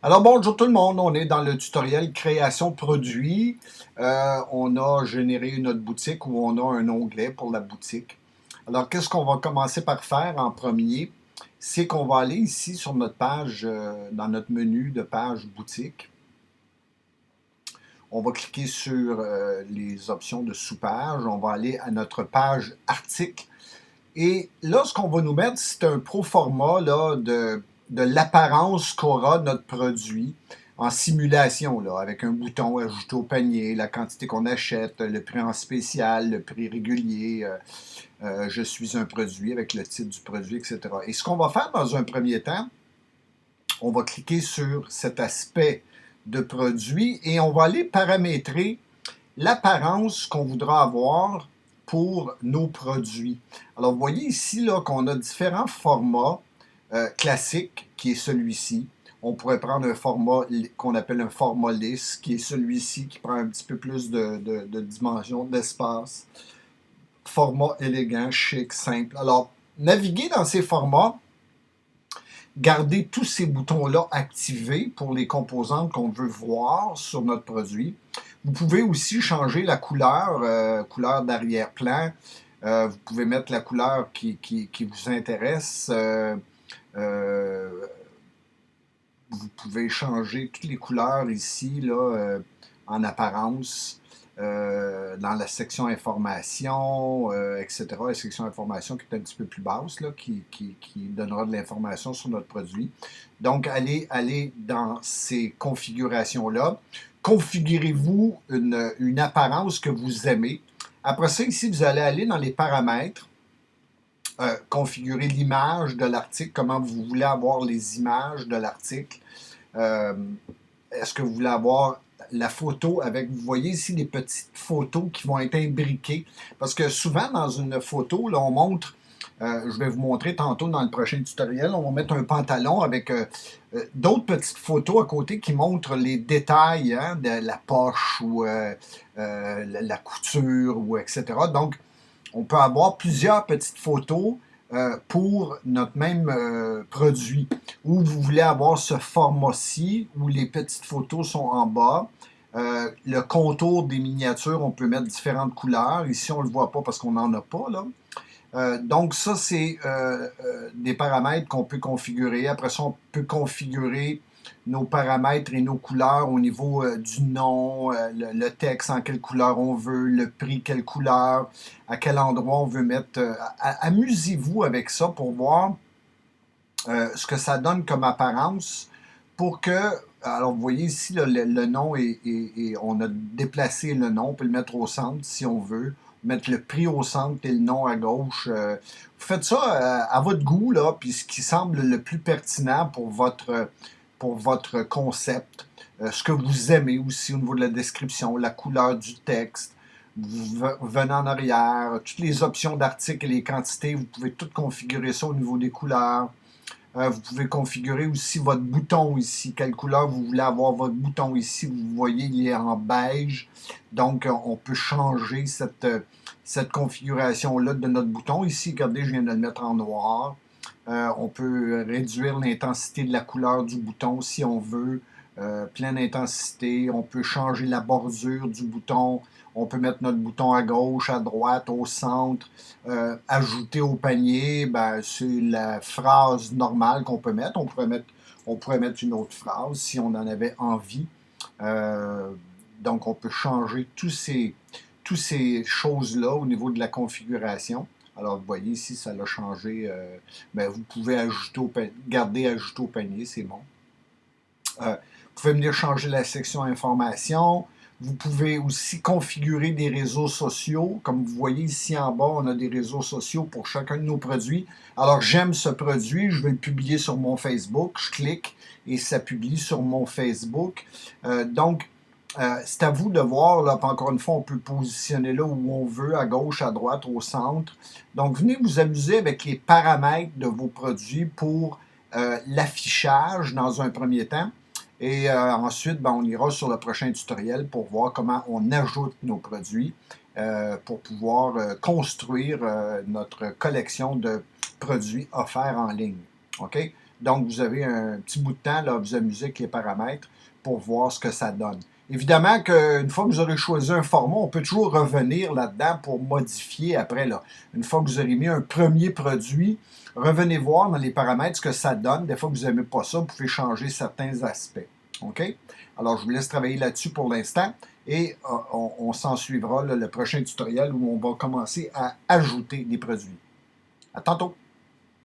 Alors bonjour tout le monde, on est dans le tutoriel création produit. On a généré notre boutique où on a un onglet pour la boutique. Alors qu'est-ce qu'on va commencer par faire en premier? C'est qu'on va aller ici sur notre page, dans notre menu de page boutique. On va cliquer sur les options de sous-page. On va aller à notre page article. Et là, ce qu'on va nous mettre, c'est un proforma là, de l'apparence qu'aura notre produit en simulation, là, avec un bouton ajouter au panier, la quantité qu'on achète, le prix en spécial, le prix régulier, je suis un produit avec le titre du produit, etc. Et ce qu'on va faire dans un premier temps, on va cliquer sur cet aspect de produit et on va aller paramétrer l'apparence qu'on voudra avoir pour nos produits. Alors, vous voyez ici là, qu'on a différents formats classiques, qui est celui-ci. On pourrait prendre un format qu'on appelle un format lisse, qui est celui-ci, qui prend un petit peu plus de dimension, d'espace. Format élégant, chic, simple. Alors, naviguer dans ces formats, garder tous ces boutons-là activés pour les composantes qu'on veut voir sur notre produit. Vous pouvez aussi changer la couleur, couleur d'arrière-plan. Vous pouvez mettre la couleur qui vous intéresse. Vous pouvez changer toutes les couleurs ici là, en apparence. Dans la section information, etc. La section information qui est un petit peu plus basse, là, qui donnera de l'information sur notre produit. Donc, allez dans ces configurations-là. Configurez-vous une apparence que vous aimez. Après ça, ici, vous allez aller dans les paramètres, configurer l'image de l'article, comment vous voulez avoir les images de l'article. Est-ce que vous voulez avoir la photo avec, vous voyez ici des petites photos qui vont être imbriquées. Parce que souvent, dans une photo, là, on montre, je vais vous montrer tantôt dans le prochain tutoriel, on va mettre un pantalon avec d'autres petites photos à côté qui montrent les détails hein, de la poche ou la couture, ou etc. Donc, on peut avoir plusieurs petites photos pour notre même produit. Ou vous voulez avoir ce format-ci où les petites photos sont en bas. Le contour des miniatures, on peut mettre différentes couleurs. Ici, on ne le voit pas parce qu'on n'en a pas. Là. Donc ça, c'est des paramètres qu'on peut configurer. Après ça, on peut configurer nos paramètres et nos couleurs au niveau du nom, le texte en quelle couleur on veut, le prix quelle couleur, à quel endroit on veut mettre. Amusez-vous avec ça pour voir ce que ça donne comme apparence pour que, alors vous voyez ici là, le nom on a déplacé le nom, on peut le mettre au centre si on veut, mettre le prix au centre et le nom à gauche. Vous faites ça à votre goût, là, puis ce qui semble le plus pertinent pour votre concept. Ce que vous aimez aussi au niveau de la description, la couleur du texte. Vous venez en arrière, toutes les options d'articles et les quantités, vous pouvez tout configurer ça au niveau des couleurs. Vous pouvez configurer aussi votre bouton ici. Quelle couleur vous voulez avoir votre bouton ici. Vous voyez, il est en beige. Donc, on peut changer cette configuration-là de notre bouton. Ici, regardez, je viens de le mettre en noir. On peut réduire l'intensité de la couleur du bouton si on veut. Pleine intensité. On peut changer la bordure du bouton. On peut mettre notre bouton à gauche, à droite, au centre. Ajouter au panier, ben, c'est la phrase normale qu'on peut mettre. On pourrait mettre une autre phrase si on en avait envie. Donc, on peut changer toutes ces choses-là au niveau de la configuration. Alors, vous voyez ici, ça l'a changé. Ben, vous pouvez garder ajouter au panier, c'est bon. Vous pouvez venir changer la section information. Vous pouvez aussi configurer des réseaux sociaux. Comme vous voyez ici en bas, on a des réseaux sociaux pour chacun de nos produits. Alors, j'aime ce produit, je vais le publier sur mon Facebook. Je clique et ça publie sur mon Facebook. Donc, c'est à vous de voir. Là, encore une fois, on peut positionner là où on veut, à gauche, à droite, au centre. Donc, venez vous amuser avec les paramètres de vos produits pour l'affichage dans un premier temps. Et ensuite, ben, on ira sur le prochain tutoriel pour voir comment on ajoute nos produits pour pouvoir construire notre collection de produits offerts en ligne. OK? Donc, vous avez un petit bout de temps là, à vous amuser avec les paramètres pour voir ce que ça donne. Évidemment qu'une fois que vous aurez choisi un format, on peut toujours revenir là-dedans pour modifier après. Là. Une fois que vous aurez mis un premier produit, revenez voir dans les paramètres ce que ça donne. Des fois que vous n'aimez pas ça, vous pouvez changer certains aspects. OK? Alors, je vous laisse travailler là-dessus pour l'instant et on s'en suivra là, le prochain tutoriel où on va commencer à ajouter des produits. À tantôt!